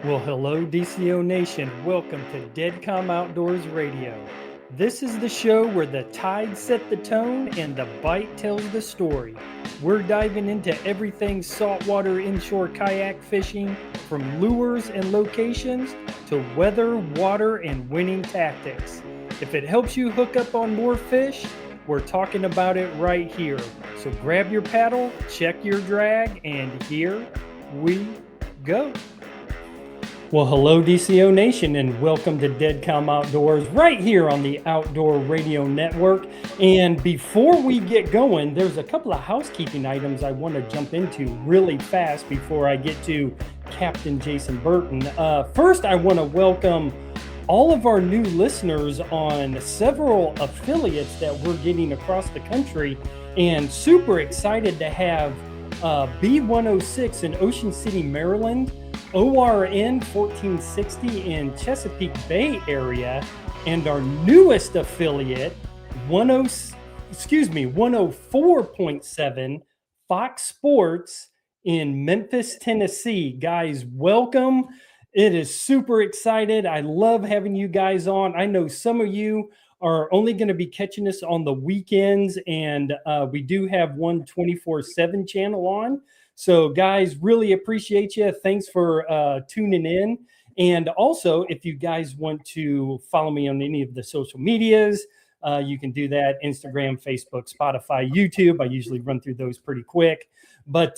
Well, hello, DCO Nation. Welcome to Deadcom Outdoors Radio. This is the show where the tide set the tone and the bite tells the story. We're diving into everything saltwater inshore kayak fishing, from lures and locations to weather, water, and winning tactics. If it helps you hook up on more fish, we're talking about it right here. So grab your paddle, check your drag, and here we go. Well, hello, DCO Nation, and welcome to Deadcom Outdoors right here on the Outdoor Radio Network. And before we get going, there's a couple of housekeeping items I want to jump into really fast before I get to Captain Jason Burton. First, I want to welcome all of our new listeners on several affiliates that we're getting across the country, and super excited to have B106 in Ocean City, Maryland, ORN 1460 in Chesapeake Bay area, and our newest affiliate, 104.7 Fox Sports in Memphis, Tennessee. Guys, welcome. It is super excited. I love having you guys on. I know some of you are only going to be catching us on the weekends, and we do have one 24/7 channel on. So, guys, really appreciate you. Thanks for tuning in. And also, if you guys want to follow me on any of the social medias, you can do that: Instagram, Facebook, Spotify, YouTube. I usually run through those pretty quick, but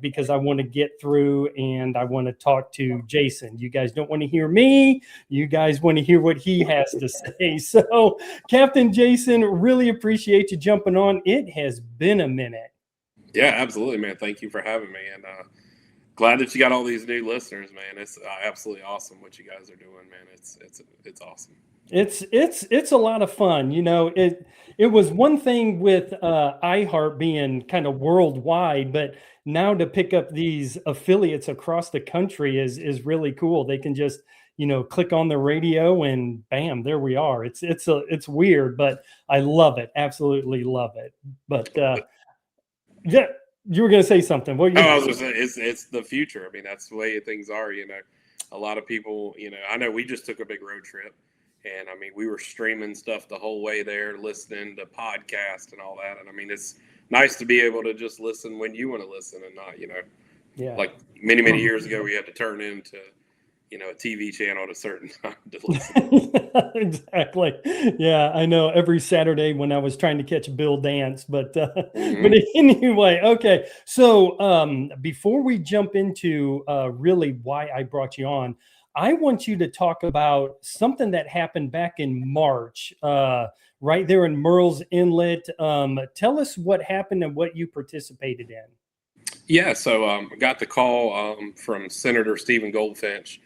because I want to get through and I want to talk to Jason. You guys don't want to hear me. You guys want to hear what he has to say. So, Captain Jason, really appreciate you jumping on. It has been a minute. Yeah, absolutely, man. Thank you for having me, and glad that you got all these new listeners, man. It's absolutely awesome what you guys are doing, man. It's awesome. It's a lot of fun. You know, it was one thing with iHeart being kind of worldwide, but now to pick up these affiliates across the country is really cool. They can just, click on the radio and bam, there we are. It's weird, but I love it. Absolutely love it. But yeah, you were going to say something. What? I was going to say it's the future. I mean, that's the way things are. A lot of people. I know we just took a big road trip, and I mean, we were streaming stuff the whole way there, listening to podcasts and all that. And I mean, it's nice to be able to just listen when you want to listen, and not, like many years ago, we had to turn into a TV channel at a certain time to listen. Exactly. Yeah, I know. Every Saturday when I was trying to catch Bill Dance, but but anyway, okay. So before we jump into really why I brought you on, I want you to talk about something that happened back in March, right there in Murrells Inlet. Tell us what happened and what you participated in. Yeah, so I got the call from Senator Stephen Goldfinch,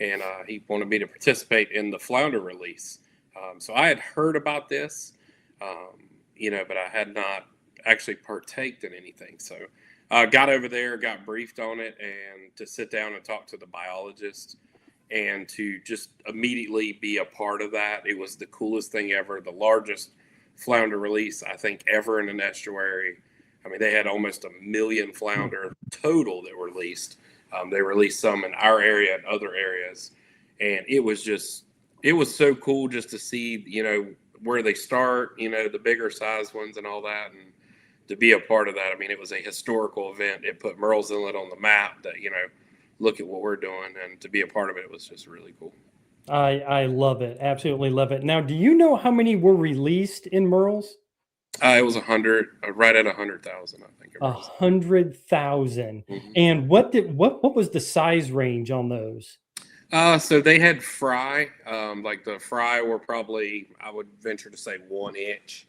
and he wanted me to participate in the flounder release. So I had heard about this, but I had not actually partaked in anything. So I got over there, got briefed on it, and to sit down and talk to the biologist and to just immediately be a part of that. It was the coolest thing ever, the largest flounder release, I think, ever in an estuary. I mean, they had almost 1 million flounder total that were released. They released some in our area and other areas. And it was so cool just to see, where they start, the bigger size ones and all that. And to be a part of that, I mean, it was a historical event. It put Murrells Inlet on the map that, look at what we're doing. And to be a part of it was just really cool. I love it. Absolutely love it. Now, do you know how many were released in Murrells? It was 100, right at 100,000, I think. 100,000. Mm-hmm. And what was the size range on those? So they had fry. Like the fry were probably, I would venture to say, 1 inch,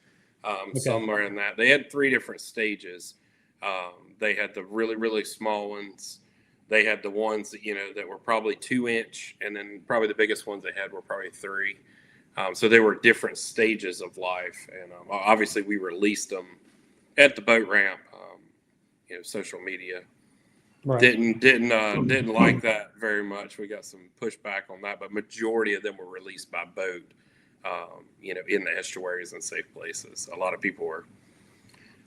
somewhere in that. They had 3 different stages. They had the really, really small ones. They had the ones that, that were probably 2 inch, and then probably the biggest ones they had were probably 3. So they were different stages of life, and obviously we released them at the boat ramp. Social media didn't like that very much. We got some pushback on that, but majority of them were released by boat. In the estuaries and safe places. A lot of people were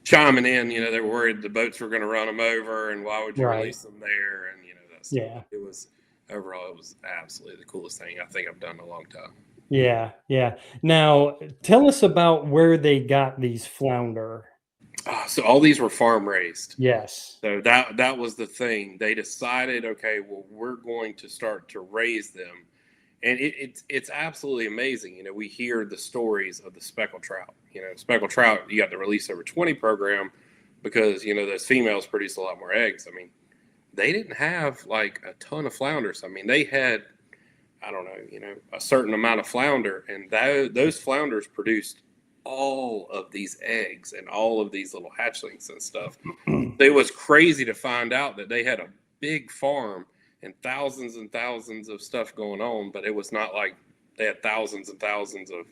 chiming in. They were worried the boats were going to run them over, and why would you release them there? And it was overall, it was absolutely the coolest thing I think I've done in a long time. Yeah, yeah. Now, tell us about where they got these flounder. So all these were farm raised. Yes. So that was the thing. They decided, okay, well, we're going to start to raise them, and it's absolutely amazing. You know, we hear the stories of the speckled trout. You know, speckled trout, you got the Release Over 20 program because you know those females produce a lot more eggs. I mean, they didn't have like a ton of flounders. I mean, they had, I don't know, you know, a certain amount of flounder, and those flounders produced all of these eggs and all of these little hatchlings and stuff. It was crazy to find out that they had a big farm and thousands of stuff going on, but it was not like they had thousands and thousands of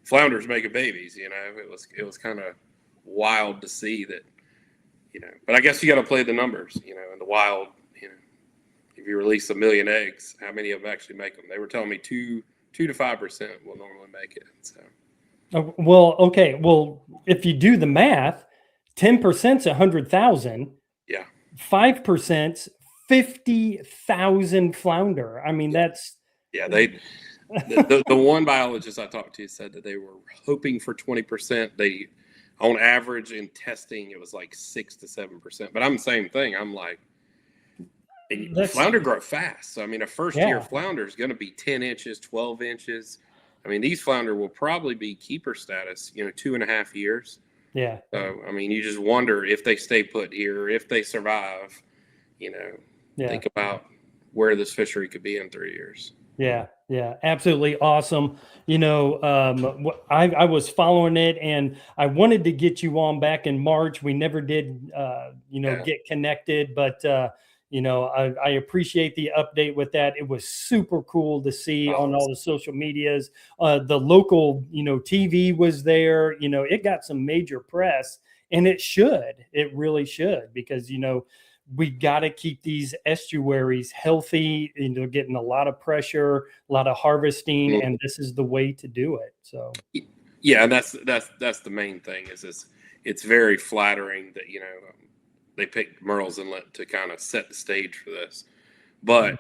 flounders making babies. You know, it was kind of wild to see that. You know, but I guess you got to play the numbers. You know, in the wild, you know, if you release 1 million eggs, how many of them actually make them? They were telling me 2 to 5% will normally make it. So. Well, okay. Well, if you do the math, 10%'s 100,000. Yeah. 5%'s 50,000 flounder. I mean, that's the one biologist I talked to said that they were hoping for 20%. They, on average in testing, it was like 6 to 7%. But I'm the same thing. I'm like, flounder grow fast. So I mean, a first year flounder is going to be 10 inches, 12 inches. I mean, these flounder will probably be keeper status, you know, 2.5 years. Yeah. So, I mean, you just wonder if they stay put here, if they survive, you know, think about where this fishery could be in 3 years. Yeah. Yeah. Absolutely awesome. You know, I was following it and I wanted to get you on back in March. We never did, get connected, but, you know, I appreciate the update with that. It was super cool to see on all the social medias. The local, TV was there. You know, it got some major press, and it should. It really should, because, we got to keep these estuaries healthy. Getting a lot of pressure, a lot of harvesting, and this is the way to do it. So, yeah, and that's the main thing. It's very flattering that they picked Murrells Inlet to kind of set the stage for this. But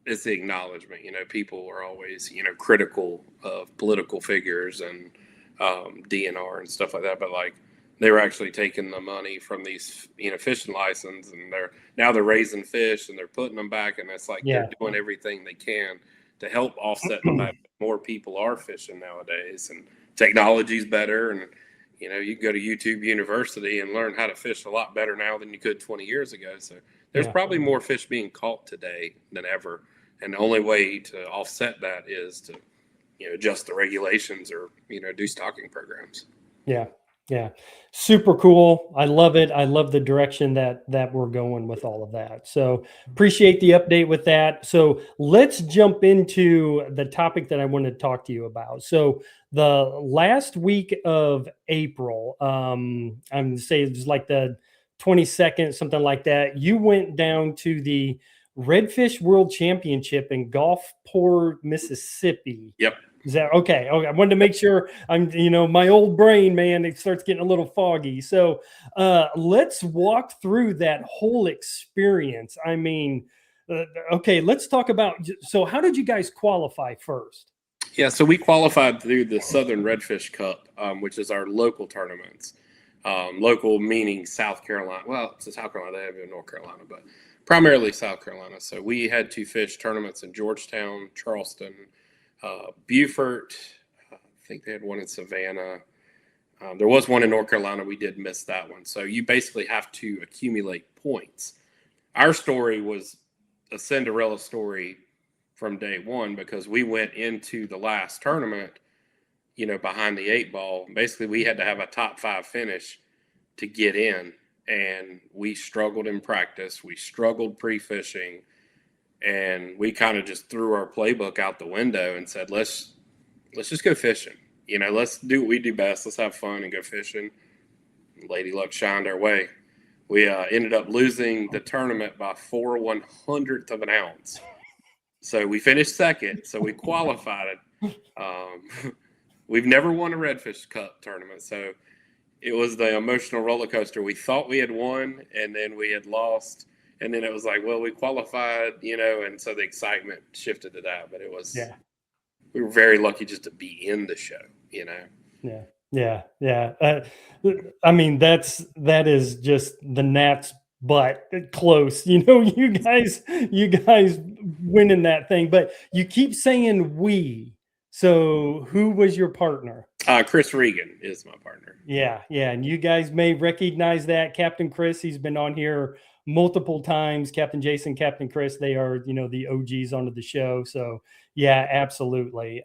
it's the acknowledgement. People are always, critical of political figures and DNR and stuff like that. But like, they were actually taking the money from these, fishing license, and they're raising fish and they're putting them back. And it's like they're doing everything they can to help offset the fact that more people are fishing nowadays, and technology's better. And you can go to YouTube University and learn how to fish a lot better now than you could 20 years ago. So there's probably more fish being caught today than ever. And the only way to offset that is to, adjust the regulations or, do stocking programs. Yeah. Yeah. Super cool. I love it. I love the direction that we're going with all of that. So appreciate the update with that. So let's jump into the topic that I wanted to talk to you about. So the last week of April, I'm going to say it was like the 22nd, something like that. You went down to the Redfish World Championship in Gulfport, Mississippi. Yep. Is that okay? Okay. I wanted to make sure my old brain, man, it starts getting a little foggy. So let's walk through that whole experience. I mean, okay, let's talk about, so how did you guys qualify first? Yeah, so we qualified through the Southern Redfish Cup, which is our local tournaments. Local meaning South Carolina. Well, it's South Carolina, they have it in North Carolina, but primarily South Carolina. So we had to fish tournaments in Georgetown, Charleston, Beaufort. I think they had one in Savannah. There was one in North Carolina. We did miss that one. So you basically have to accumulate points. Our story was a Cinderella story from day one, because we went into the last tournament, behind the 8 ball. Basically, we had to have a top 5 finish to get in, and we struggled in practice. We struggled pre-fishing. And we kind of just threw our playbook out the window and said, let's just go fishing. Let's do what we do best. Let's have fun and go fishing. Lady luck shined our way. We ended up losing the tournament by 4/100th of an ounce. So we finished second. So we qualified. We've never won a Redfish Cup tournament. So it was the emotional roller coaster. We thought we had won, and then we had lost. And then it was like, well, we qualified, and so the excitement shifted to that. But we were very lucky just to be in the show, Yeah. I mean, that is just the gnat's butt close. You guys winning that thing, but you keep saying we. So who was your partner? Chris Regan is my partner. Yeah. And you guys may recognize that Captain Chris. He's been on here multiple times. Captain Jason, Captain Chris, they are, the OGs onto the show. So yeah, absolutely.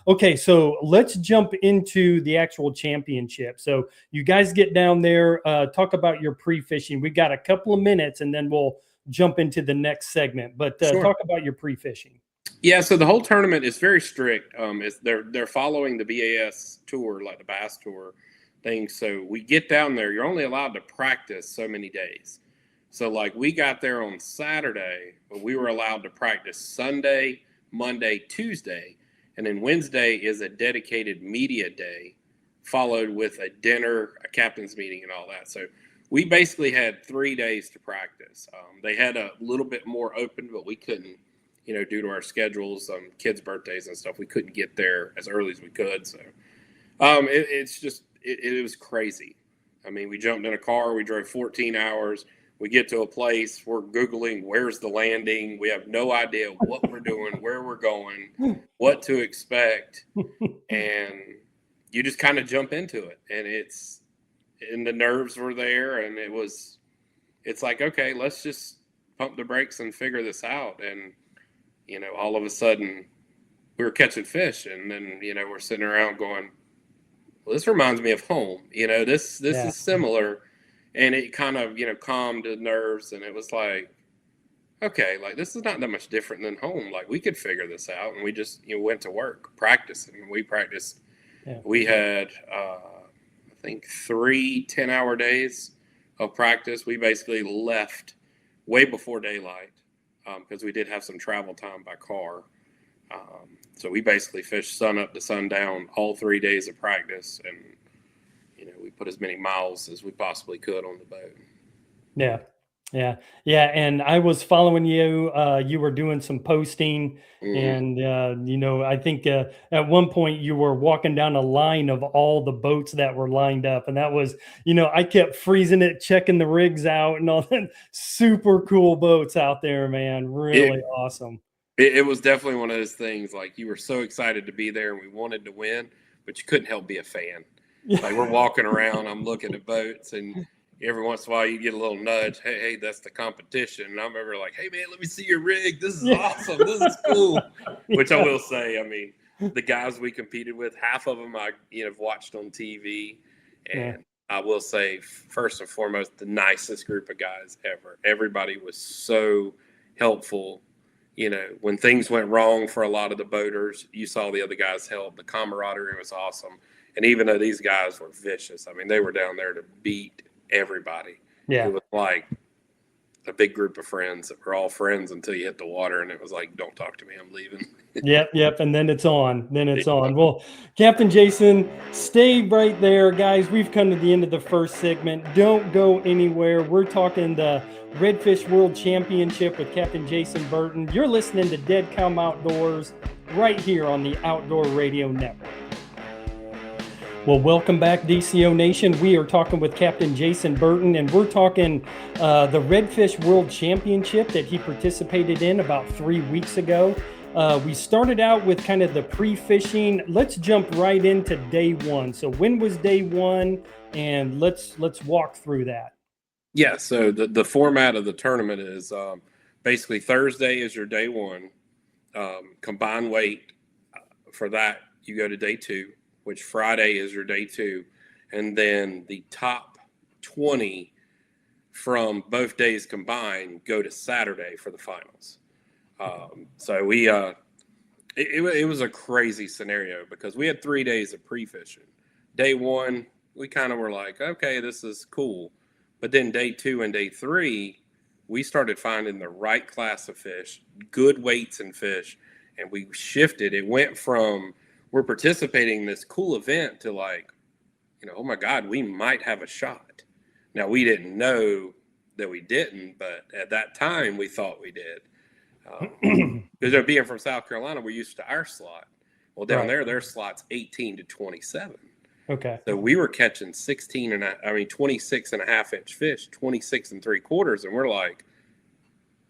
Okay, so let's jump into the actual championship. So you guys get down there, talk about your pre-fishing. We got a couple of minutes and then we'll jump into the next segment. But Sure. Talk about your pre-fishing. Yeah, so the whole tournament is very strict. They're following the BAS tour, like the Bass Tour thing. So we get down there, you're only allowed to practice so many days. So like we got there on Saturday, but we were allowed to practice Sunday, Monday, Tuesday, and then Wednesday is a dedicated media day, followed with a dinner, a captain's meeting, and all that. So we basically had 3 days to practice. They had a little bit more open, but we couldn't, due to our schedules, kids' birthdays and stuff, we couldn't get there as early as we could. So it was crazy. I mean, we jumped in a car, we drove 14 hours. We get to a place, we're Googling, where's the landing? We have no idea what we're doing, where we're going, what to expect. And you just kind of jump into it. And the nerves were there. And it's like, okay, let's just pump the brakes and figure this out. And, all of a sudden we were catching fish. And then, we're sitting around going, well, this reminds me of home. This is similar. And it kind of, calmed the nerves. And it was like, okay, like this is not that much different than home. Like we could figure this out. And we just, went to work practicing. We practiced. Yeah. We had, I think 3 10-hour days of practice. We basically left way before daylight because we did have some travel time by car. So we basically fished sun up to sundown all 3 days of practice. And, we put as many miles as we possibly could on the boat. Yeah. And I was following you. You were doing some posting, and I think at one point you were walking down a line of all the boats that were lined up, and that was, I kept freezing it, checking the rigs out, and all that. Super cool boats out there, man. Really awesome. It was definitely one of those things. Like you were so excited to be there, and we wanted to win, but you couldn't help be a fan. Like we're walking around, I'm looking at boats, and every once in a while you get a little nudge. Hey, that's the competition. And I remember like, hey man, let me see your rig. This is awesome. This is cool. Which I will say, I mean, the guys we competed with, half of them I have watched on TV, and I will say, first and foremost, the nicest group of guys ever. Everybody was so helpful. When things went wrong for a lot of the boaters, you saw the other guys help. The camaraderie was awesome. And even though these guys were vicious, I mean, they were down there to beat everybody. Yeah. It was like a big group of friends that were all friends until you hit the water, and it was like, don't talk to me, I'm leaving. Yep. And then it's on. On. Well, Captain Jason, stay right there, guys. We've come to the end of the first segment. Don't go anywhere. We're talking the Redfish World Championship with Captain Jason Burton. You're listening to Dead Come Outdoors right here on the Outdoor Radio Network. Well, welcome back, DCO Nation. We are talking with Captain Jason Burton, and we're talking the Redfish World Championship that he participated in about 3 weeks ago. We started out with kind of the pre-fishing. Let's jump right into day one. So when was day one? And let's walk through that. Yeah, so the format of the tournament is basically Thursday is your day one. Combined weight, for that, you go to day two, which Friday is your day two. And then the top 20 from both days combined go to Saturday for the finals. So we it was a crazy scenario because we had 3 days of pre-fishing. Day one, we kind of were like, okay, this is cool. But then day two and day three, we started finding the right class of fish, good weights and fish, and we shifted. It went from we're participating in this cool event to like, oh my God, we might have a shot. Now we didn't know, that we didn't, but at that time we thought we did. Because being from South Carolina, we're used to our slot. Well, down there, their slot's 18 to 27. Okay. So we were catching 26 and a half inch fish, 26 and 3/4. And we're like,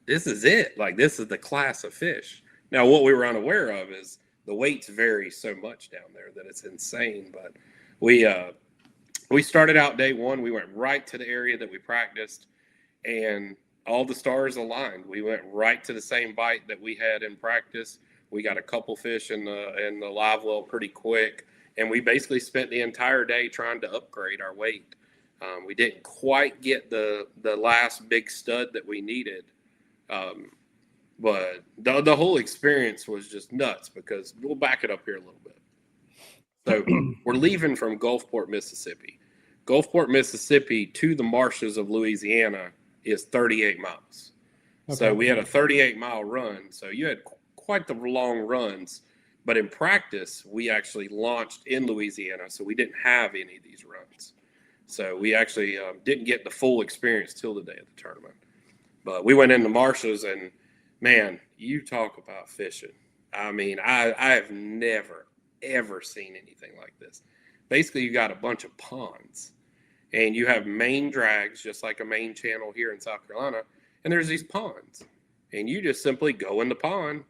this is it. Like, this is the class of fish. Now, what we were unaware of is the weights vary so much down there that it's insane. But we started out day one. We went right to the area that we practiced, and all the stars aligned. We went right to the same bite that we had in practice. We got a couple fish in the live well pretty quick, and we basically spent the entire day trying to upgrade our weight. We didn't quite get the last big stud that we needed, but the whole experience was just nuts, because we'll back it up here a little bit. So we're leaving from Gulfport, Mississippi. Gulfport, Mississippi to the marshes of Louisiana is 38 miles. Okay. So we had a 38-mile run. So you had quite the long runs. But in practice, we actually launched in Louisiana, so we didn't have any of these runs. So we actually didn't get the full experience till the day of the tournament. But we went in the marshes, and, man, you talk about fishing. I mean, I have never, ever seen anything like this. Basically, you got a bunch of ponds, and you have main drags, just like a main channel here in South Carolina, and there's these ponds. And you just simply go in the pond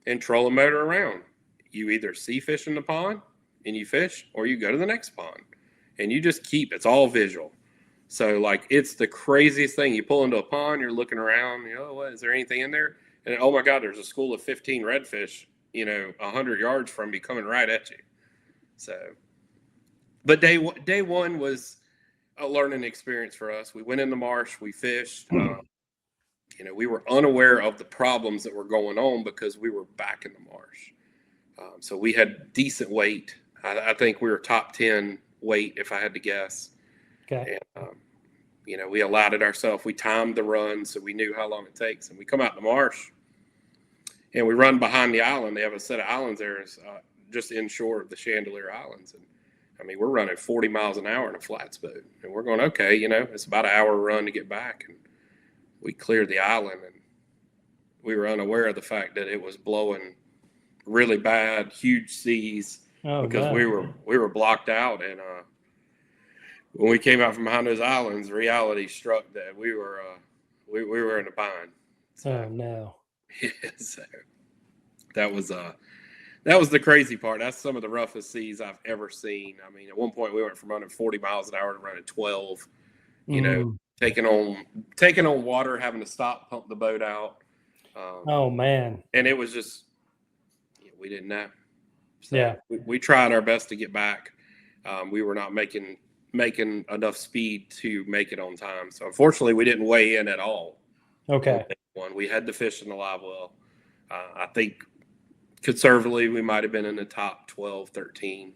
and troll a motor around. You either see fish in the pond and you fish, or you go to the next pond and you just keep, it's all visual. So, like, it's the craziest thing. You pull into a pond, you're looking around, what, is there anything in there? And oh my God, there's a school of 15 redfish, 100 yards from you coming right at you. So, but day one was a learning experience for us. We went in the marsh, we fished. We were unaware of the problems that were going on because we were back in the marsh. So we had decent weight. I think we were top 10 weight, if I had to guess. Okay. And, we allowed it ourselves. We timed the run, so we knew how long it takes. And we come out in the marsh, and we run behind the island. They have a set of islands there, just inshore of the Chandelier Islands. And, we're running 40 miles an hour in a flats boat. And we're going, okay, it's about an hour run to get back. And we cleared the island, and we were unaware of the fact that it was blowing really bad, huge seas, because we were blocked out. And when we came out from behind those islands, reality struck that we were in a bind. So, oh no! Yeah, so that was the crazy part. That's some of the roughest seas I've ever seen. At one point we went from running 40 miles an hour to running 12. Taking on water, having to stop, pump the boat out. Oh man! And it was just, we didn't know. So yeah, we tried our best to get back. We were not making enough speed to make it on time. So unfortunately, we didn't weigh in at all. Okay. We had to fish in the live well. I think conservatively we might have been in the top 12, 13.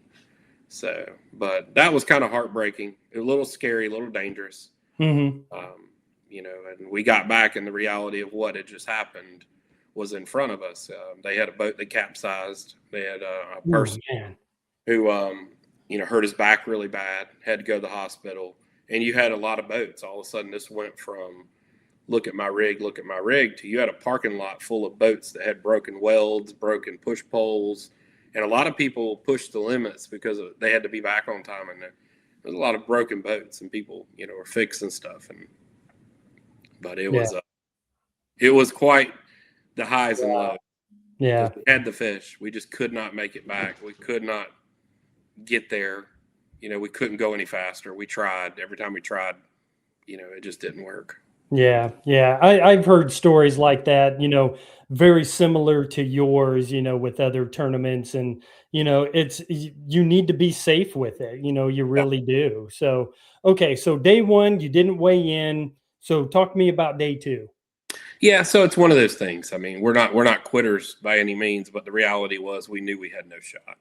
So, but that was kind of heartbreaking. A little scary, a little dangerous. Mm-hmm. And we got back, and the reality of what had just happened was in front of us. They had a boat that capsized. They had a person who, hurt his back really bad, had to go to the hospital. And you had a lot of boats. All of a sudden, this went from look at my rig to you had a parking lot full of boats that had broken welds, broken push poles. And a lot of people pushed the limits because they had to be back on time. And there's a lot of broken boats, and people, were fixing stuff. But it was quite the highs and lows. Yeah. We had the fish. We just could not make it back. We could not get there. We couldn't go any faster. We tried. Every time we tried, it just didn't work. Yeah. Yeah. I've heard stories like that, very similar to yours, with other tournaments. And, you need to be safe with it. You really do. So, okay. So day one, you didn't weigh in. So talk to me about day two. Yeah. So it's one of those things. We're not quitters by any means, but the reality was we knew we had no shot.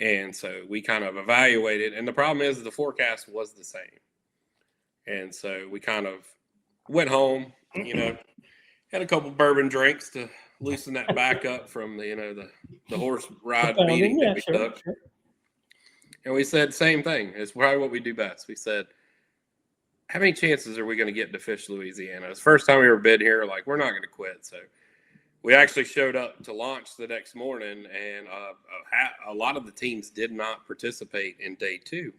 And so we kind of evaluated, and the problem is the forecast was the same. And so we kind of went home, had a couple bourbon drinks to loosen that back up from the horse ride beating that we took. Sure. And we said same thing. It's probably what we do best. We said, how many chances are we going to get to fish Louisiana? It's the first time we ever been here. Like, we're not going to quit. So we actually showed up to launch the next morning, and a lot of the teams did not participate in day 2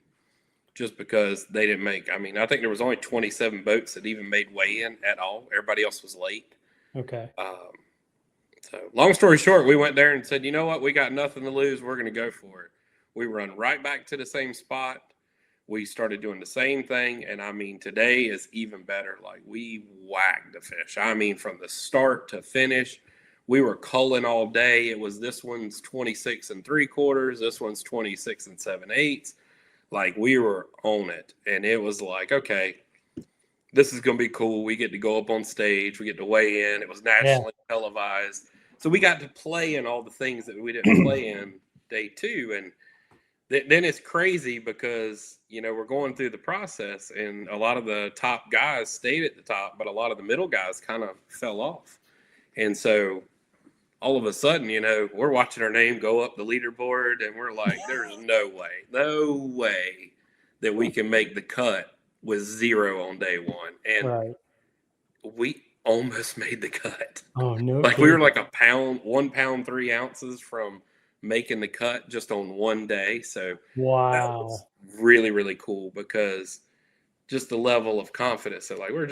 just because they didn't make. I mean, I think there was only 27 boats that even made weigh-in at all. Everybody else was late. Okay. So long story short, we went there and said, you know what? We got nothing to lose. We're going to go for it. We run right back to the same spot. We started doing the same thing. And I mean, today is even better. Like, we whacked the fish. I mean, from the start to finish, we were culling all day. It was, this one's 26 3/4. This one's 26 7/8. Like, we were on it. And it was like, okay, this is going to be cool. We get to go up on stage. We get to weigh in. It was nationally televised. So we got to play in all the things that we didn't play in day 2. And then it's crazy because, you know, we're going through the process and a lot of the top guys stayed at the top, but a lot of the middle guys kind of fell off. And so all of a sudden, you know, we're watching our name go up the leaderboard and we're like, there's no way that we can make the cut with 0 on day 1. And we almost made the cut. Oh, no. Like, we were like 1 pound 3 ounces from making the cut just on one day. So wow, that was really, really cool because just the level of confidence that, like, we're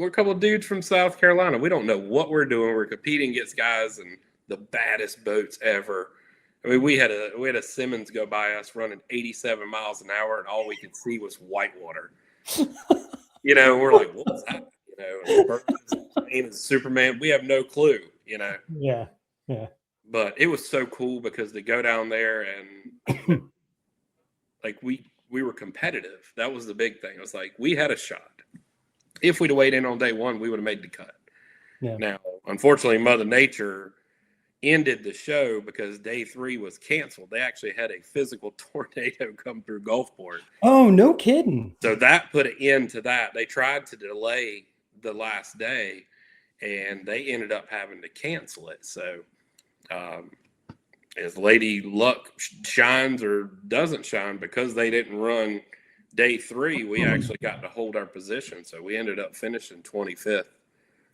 a couple of dudes from South Carolina. We don't know what we're doing. We're competing against guys in the baddest boats ever. I mean, we had a Simmons go by us running 87 miles an hour, and all we could see was whitewater. You know, we're like, what was that? You know, Burton is Superman. We have no clue, you know. Yeah. But it was so cool because to go down there and like we were competitive. That was the big thing. It was like, we had a shot. If we'd have weighed in on day 1, we would have made the cut. Yeah. Now, unfortunately, Mother Nature ended the show because day 3 was canceled. They actually had a physical tornado come through Gulfport. Oh, no kidding. So that put an end to that. They tried to delay the last day, and they ended up having to cancel it. So as Lady Luck shines or doesn't shine, because they didn't run day 3, we actually got to hold our position. So we ended up finishing 25th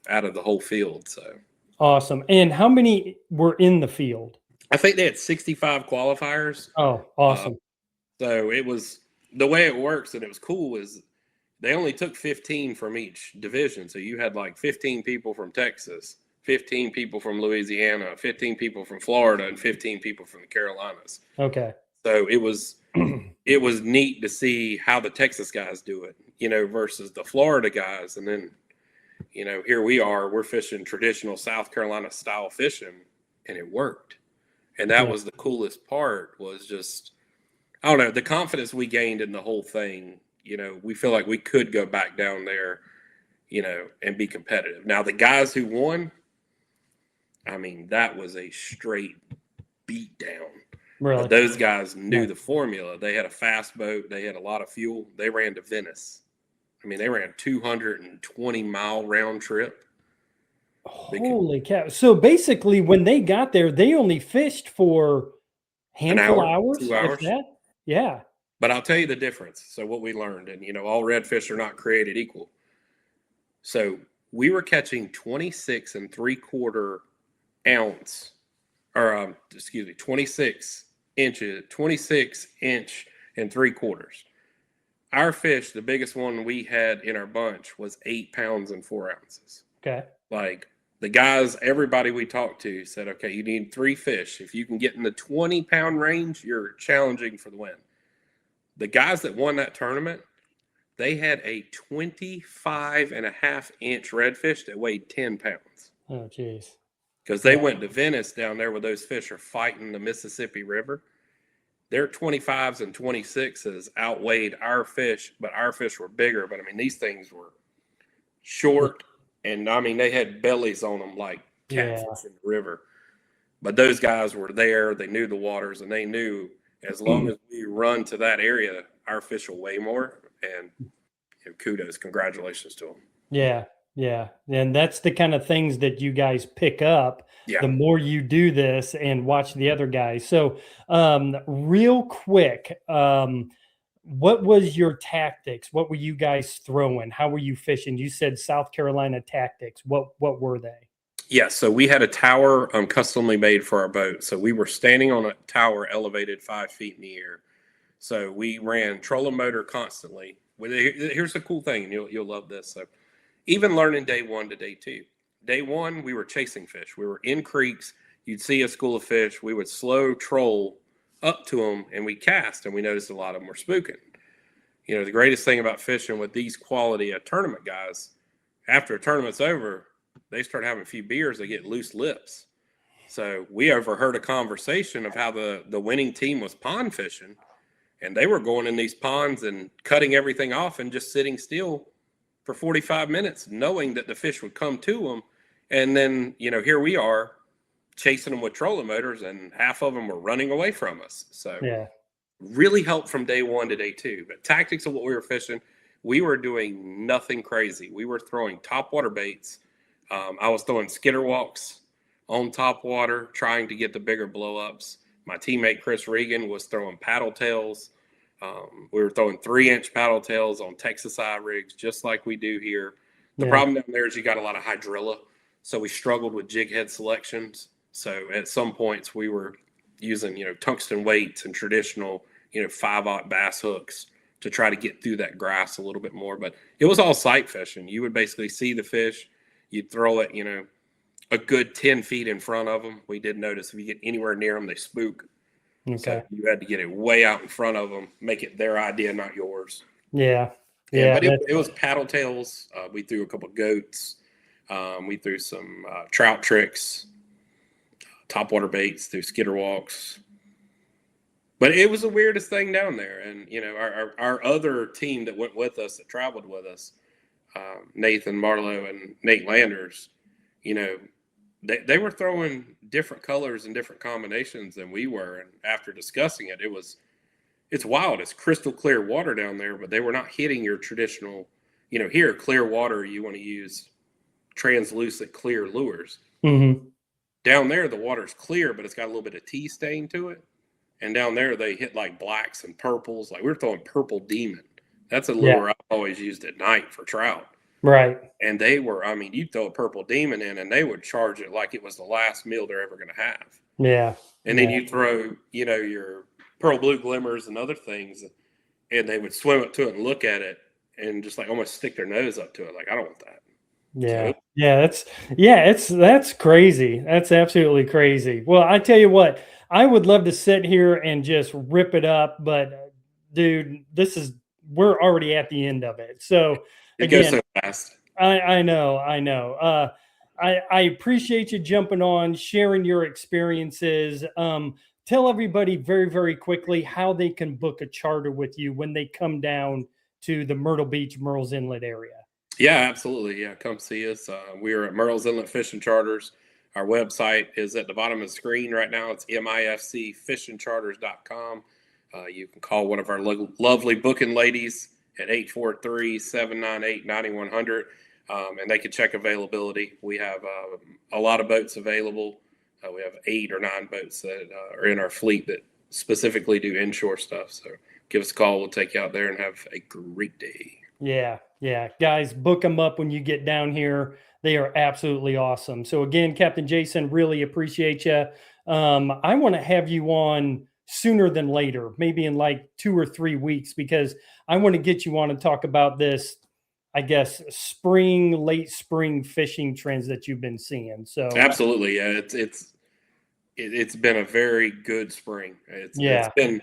out of the whole field. So awesome. And how many were in the field? I think they had 65 qualifiers. Oh, awesome. So it was, the way it works, and it was cool, is they only took 15 from each division. So you had like 15 people from Texas, 15 people from Louisiana, 15 people from Florida, and 15 people from the Carolinas. Okay. So it was neat to see how the Texas guys do it, you know, versus the Florida guys. And then, you know, here we are, we're fishing traditional South Carolina style fishing, and it worked. And that was the coolest part, was just, I don't know, the confidence we gained in the whole thing. You know, we feel like we could go back down there, you know, and be competitive. Now, the guys who won, I mean, that was a straight beat down. Really? But those guys knew the formula. They had a fast boat. They had a lot of fuel. They ran to Venice. I mean, they ran a 220-mile round trip. Holy cow. So basically, when they got there, they only fished for handful hours? 2 hours. Yeah. But I'll tell you the difference. So what we learned, and, you know, all redfish are not created equal. So we were catching 26 3/4 ounce, or 26 inches, 26 inch and 3/4. Our fish, the biggest one we had in our bunch, was 8 pounds and 4 ounces. Okay. Like, the guys, everybody we talked to said, okay, you need 3 fish. If you can get in the 20-pound range, you're challenging for the win. The guys that won that tournament, they had a 25.5-inch redfish that weighed 10 pounds. Oh, geez. Because they went to Venice down there where those fish are fighting the Mississippi River. Their 25s and 26s outweighed our fish, but our fish were bigger. But, I mean, these things were short, and, I mean, they had bellies on them like catfish in the river. But those guys were there. They knew the waters, and they knew as long as we run to that area, our fish will weigh more. And, you know, kudos, congratulations to them. Yeah. And that's the kind of things that you guys pick up the more you do this and watch the other guys. So real quick, what was your tactics? What were you guys throwing? How were you fishing? You said South Carolina tactics. What were they? Yeah, so we had a tower customly made for our boat. So we were standing on a tower elevated 5 feet in the air. So we ran trolling motor constantly. Here's the cool thing, and you'll love this. So even learning day 1 to day 2. Day 1, we were chasing fish. We were in creeks. You'd see a school of fish. We would slow troll up to them, and we cast, and we noticed a lot of them were spooking. The greatest thing about fishing with these quality tournament guys, after a tournament's over, they start having a few beers, they get loose lips. So we overheard a conversation of how the winning team was pond fishing, and they were going in these ponds and cutting everything off and just sitting still for 45 minutes, knowing that the fish would come to them. And then, here we are chasing them with trolling motors, and half of them were running away from us. So really helped from day 1 to day 2. But tactics of what we were fishing, we were doing nothing crazy. We were throwing topwater baits. I was throwing skitter walks on top water, trying to get the bigger blow-ups. My teammate Chris Regan was throwing paddle tails. We were throwing 3-inch paddle tails on Texas eye rigs, just like we do here. The problem down there is you got a lot of hydrilla, so we struggled with jig head selections. So at some points we were using, tungsten weights and traditional, 5/0 bass hooks to try to get through that grass a little bit more. But it was all sight fishing. You would basically see the fish. You'd throw it, a good 10 feet in front of them. We did notice if you get anywhere near them, they spook. Okay. So you had to get it way out in front of them, make it their idea, not yours. Yeah. But it was paddle tails. We threw a couple goats. We threw some trout tricks, topwater baits, through skitter walks. But it was the weirdest thing down there. And, our other team that went with us, that traveled with us, Nathan Marlowe and Nate Landers, they were throwing different colors and different combinations than we were. And after discussing it, it's wild. It's crystal clear water down there, but they were not hitting your traditional, here, clear water, you want to use translucent clear lures. Mm-hmm. Down there, the water's clear, but it's got a little bit of tea stain to it. And down there, they hit like blacks and purples. Like we were throwing purple demon. That's a lure I've always used at night for trout. Right. And they were, you'd throw a purple demon in and they would charge it like it was the last meal they're ever going to have. Yeah. And then you throw, your pearl blue glimmers and other things, and they would swim up to it and look at it and just like almost stick their nose up to it. Like, I don't want that. Yeah. So, that's crazy. That's absolutely crazy. Well, I tell you what, I would love to sit here and just rip it up, but dude, we're already at the end of it. So it goes so fast. I know. I appreciate you jumping on, sharing your experiences. Tell everybody very, very quickly how they can book a charter with you when they come down to the Myrtle Beach, Murrells Inlet area. Yeah, absolutely. Yeah, come see us. We are at Murrells Inlet Fishing Charters. Our website is at the bottom of the screen right now. It's mifcfishingcharters.com. You can call one of our lovely booking ladies at 843-798-9100, and they can check availability. We have a lot of boats available. We have 8 or 9 boats that are in our fleet that specifically do inshore stuff. So give us a call. We'll take you out there and have a great day. Yeah. Guys, book them up when you get down here. They are absolutely awesome. So again, Captain Jason, really appreciate you. I want to have you on sooner than later, maybe in like 2 or 3 weeks, because I want to get you on and talk about this, I guess, late spring fishing trends that you've been seeing. So absolutely. Yeah. It's been a very good spring. It's been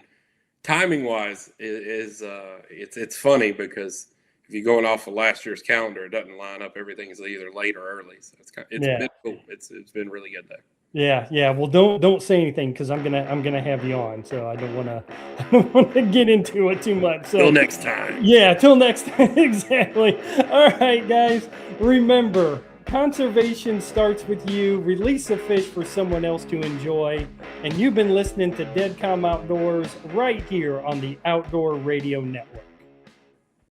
timing wise it's funny because if you're going off of last year's calendar, it doesn't line up. Everything is either late or early. So it's been cool. It's been really good though. Yeah. Well, don't say anything because I'm gonna have you on. So I don't want to get into it too much. So till next time. Yeah, till next time. Exactly. All right, guys. Remember, conservation starts with you. Release a fish for someone else to enjoy. And you've been listening to Dead Calm Outdoors right here on the Outdoor Radio Network.